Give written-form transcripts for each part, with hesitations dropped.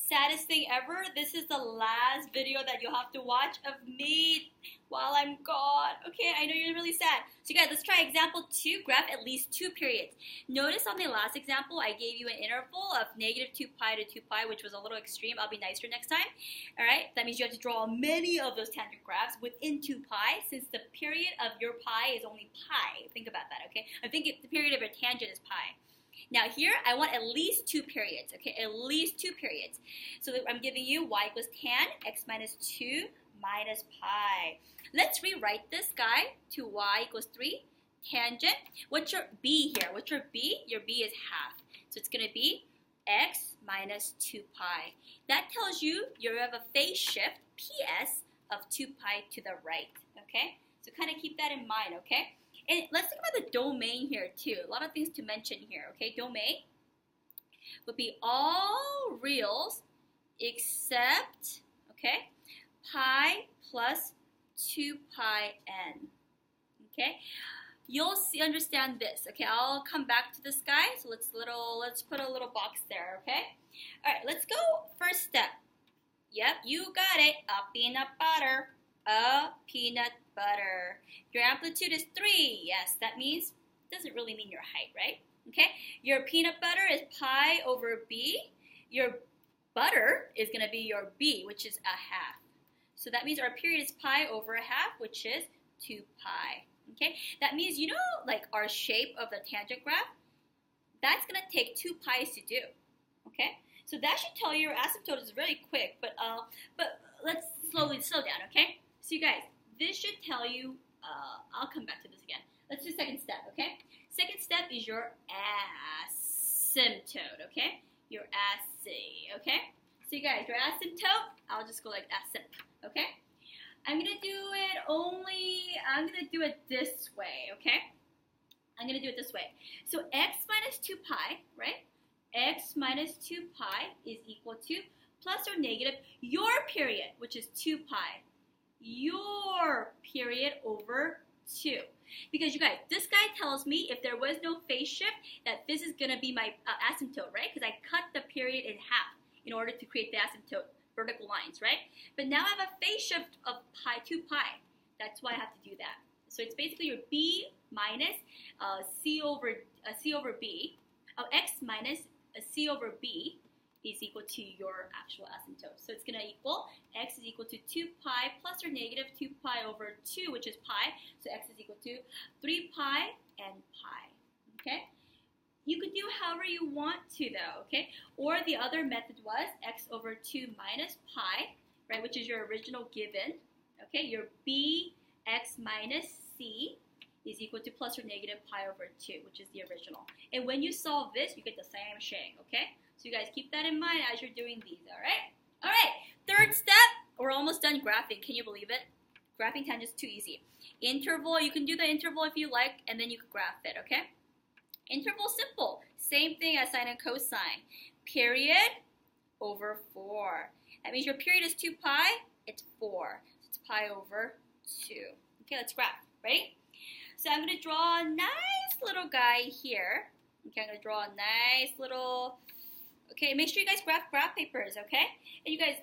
Saddest thing ever, this is the last video that you'll have to watch of me while I'm gone. Okay, I know you're really sad. So guys, let's try example 2, graph at least 2 periods. Notice on the last example, I gave you an interval of negative 2 pi to 2 pi, which was a little extreme. I'll be nicer next time. All right, that means you have to draw many of those tangent graphs within 2 pi, since the period of your pi is only pi. Think about that, okay? I think the period of your tangent is pi. Now here, I want at least 2 periods, okay? At least 2 periods. So I'm giving you y equals tan x minus 2 minus pi. Let's rewrite this guy to y equals 3 tangent. What's your b here? What's your b? Your b is half. So it's going to be x minus 2 pi. That tells you you have a phase shift, ps, of 2 pi to the right, okay? So kind of keep that in mind, okay? And let's think about the domain here too. A lot of things to mention here, okay? Domain would be all reals except, okay, pi plus 2 pi n, okay? You'll understand this, okay? I'll come back to this guy. So let's put a little box there, okay? All right, let's go first step. Yep, you got it. A peanut butter. A peanut butter. Your amplitude is 3. Yes, that means, doesn't really mean your height, right? Okay, your peanut butter is pi over b. Your butter is going to be your b, which is a half. So that means our period is pi over a half, which is 2 pi. Okay, that means, you know, like our shape of the tangent graph, that's going to take 2 pi's to do. Okay, so that should tell you your asymptote is really quick, but let's slow down, okay? So you guys, this should tell you, I'll come back to this again. Let's do second step, okay? Second step is your asymptote, okay? Your assay, okay? So you guys, your asymptote, I'll just go like asymp, okay? I'm going to do it this way, okay? I'm going to do it this way. So x minus 2 pi, right? X minus 2 pi is equal to plus or negative your period, which is 2 pi. Your period over 2. Because you guys, this guy tells me if there was no phase shift, that this is going to be my asymptote, right? Because I cut the period in half in order to create the asymptote, vertical lines, right? But now I have a phase shift of 2 pi. That's why I have to do that. So it's basically your b minus c over b, x minus c over b is equal to your actual asymptote. So it's going to equal, x is equal to 2 pi plus or negative 2 pi over 2, which is pi. So x is equal to 3 pi and pi, okay? You could do however you want to though, okay? Or the other method was x over 2 minus pi, right, which is your original given, okay? Your b x minus c is equal to plus or negative pi over 2, which is the original. And when you solve this, you get the same thing, okay? So you guys keep that in mind as you're doing these, all right? All right, third step, we're almost done graphing. Can you believe it? Graphing tangents is too easy. Interval, you can do the interval if you like, and then you can graph it, okay? Interval, simple. Same thing as sine and cosine. Period over 4. That means your period is 2 pi, it's 4. So it's pi over 2. Okay, let's graph. Ready? So I'm going to draw a nice little guy here. Okay, I'm going to draw a nice little... Okay, make sure you guys graph papers, okay? And you guys,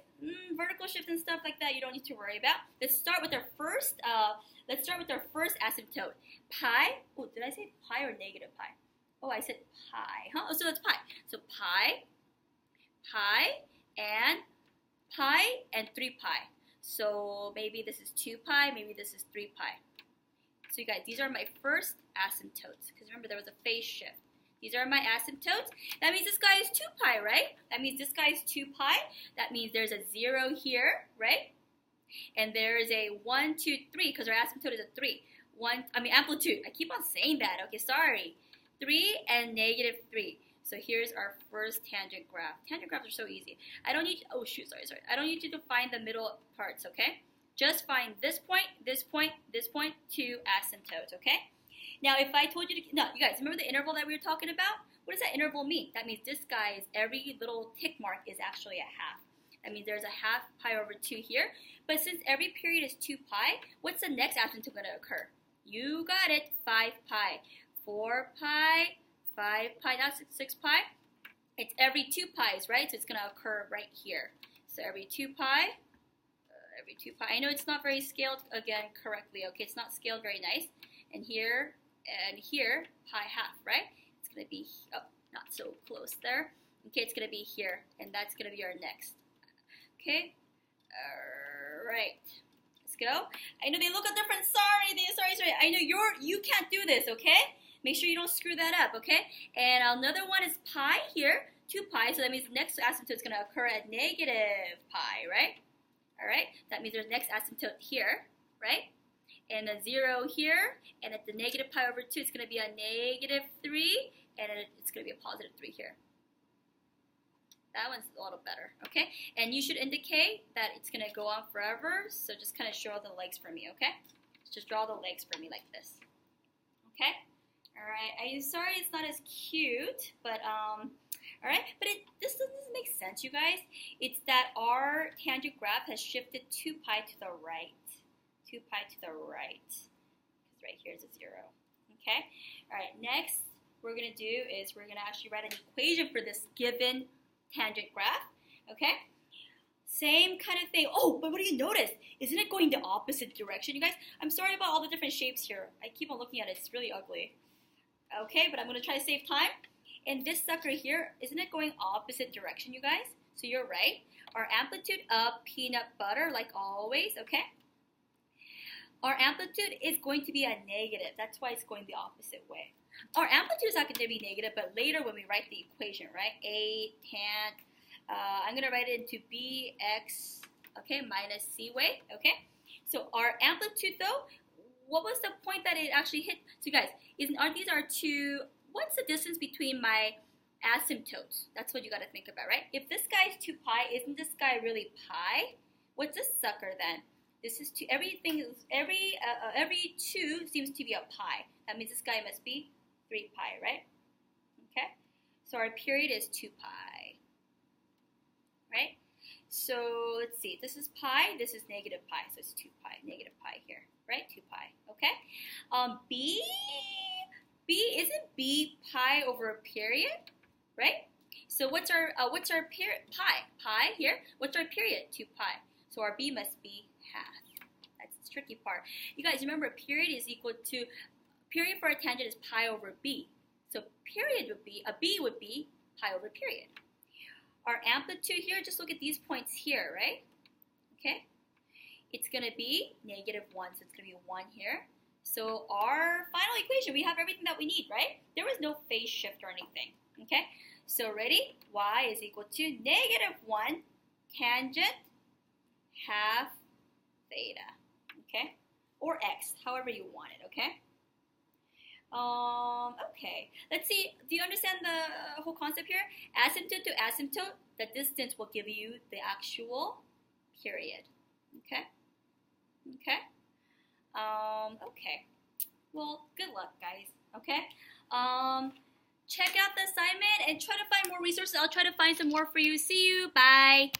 vertical shift and stuff like that, you don't need to worry about. Let's start with our first asymptote. Pi. Oh, did I say pi or negative pi? Oh, I said pi. Huh? Oh, so it's pi. So pi, and 3 pi. So maybe this is 2 pi, maybe this is 3 pi. So you guys, these are my first asymptotes. Because remember, there was a phase shift. These are my asymptotes. That means this guy is 2 pi, right? That means this guy is 2 pi. That means there's a 0 here, right? And there's a 1, 2, 3, because our asymptote is a 3. Amplitude. I keep on saying that. Okay, sorry. 3 and negative 3. So here's our first tangent graph. Tangent graphs are so easy. I don't need, oh shoot, sorry. I don't need you to find the middle parts, okay? Just find this point, this point, this point, 2 asymptotes, okay? Now, if I told you to, no, you guys, remember the interval that we were talking about? What does that interval mean? That means this guy is, every little tick mark is actually a half. That means there's a half pi over 2 here. But since every period is 2 pi, what's the next asymptote going to occur? You got it, 5 pi. 4 pi, 5 pi, now 6 pi. it's every 2 pi's, right? So it's going to occur right here. So every 2 pi, I know it's not very scaled again correctly, okay? It's not scaled very nice. And here, pi half, right? It's going to be, oh, not so close there. Okay, it's going to be here, and that's going to be our next. Okay, all right. Let's go. I know they look different. Sorry. I know you can't do this, okay? Make sure you don't screw that up, okay? And another one is pi here, 2 pi. So that means the next asymptote is going to occur at negative pi, right? All right. That means there's next asymptote here, right? And a 0 here, and at the negative pi over 2, it's going to be a negative 3, and it's going to be a positive 3 here. That one's a little better, okay? And you should indicate that it's going to go on forever, so just kind of show the legs for me, okay? Just draw the legs for me like this, okay? All right, I'm sorry it's not as cute, but, all right? But this doesn't make sense, you guys. It's that our tangent graph has shifted 2 pi to the right. 2 pi to the right, because right here is a 0, okay? All right, next we're going to do is we're going to actually write an equation for this given tangent graph, okay? Same kind of thing. Oh, but what do you notice? Isn't it going the opposite direction, you guys? I'm sorry about all the different shapes here. I keep on looking at it. It's really ugly. Okay, but I'm going to try to save time. And this sucker here, isn't it going opposite direction, you guys? So you're right. Our amplitude up, peanut butter, like always, okay? Our amplitude is going to be a negative. That's why it's going the opposite way. Our amplitude is not going to be negative, but later when we write the equation, right? A tan, I'm going to write it into bx, okay, minus c way, okay? So our amplitude, though, what was the point that it actually hit? So, guys, these are two, what's the distance between my asymptotes? That's what you got to think about, right? If this guy is 2 pi, isn't this guy really pi? What's this sucker then? This is 2, every 2 seems to be a pi. That means this guy must be 3 pi, right? Okay, so our period is 2 pi, right? So let's see, this is pi, this is negative pi, so it's 2 pi, negative pi here, right? 2 pi, okay? Isn't b pi over a period, right? So what's our period? Pi here. What's our period? 2 pi. So our b must be half. That's the tricky part. You guys remember, period is equal to, period for a tangent is pi over b. So period would be, a b would be pi over period. Our amplitude here, just look at these points here, right? Okay. It's going to be negative 1, so it's going to be 1 here. So our final equation, we have everything that we need, right? There was no phase shift or anything, okay? So ready? Y is equal to negative 1 tangent half theta, okay? Or x, however you want it, okay? Okay, let's see, do you understand the whole concept here? Asymptote to asymptote, the distance will give you the actual period, okay? Okay? Okay. Well, good luck, guys, okay? Check out the assignment and try to find more resources. I'll try to find some more for you. See you. Bye.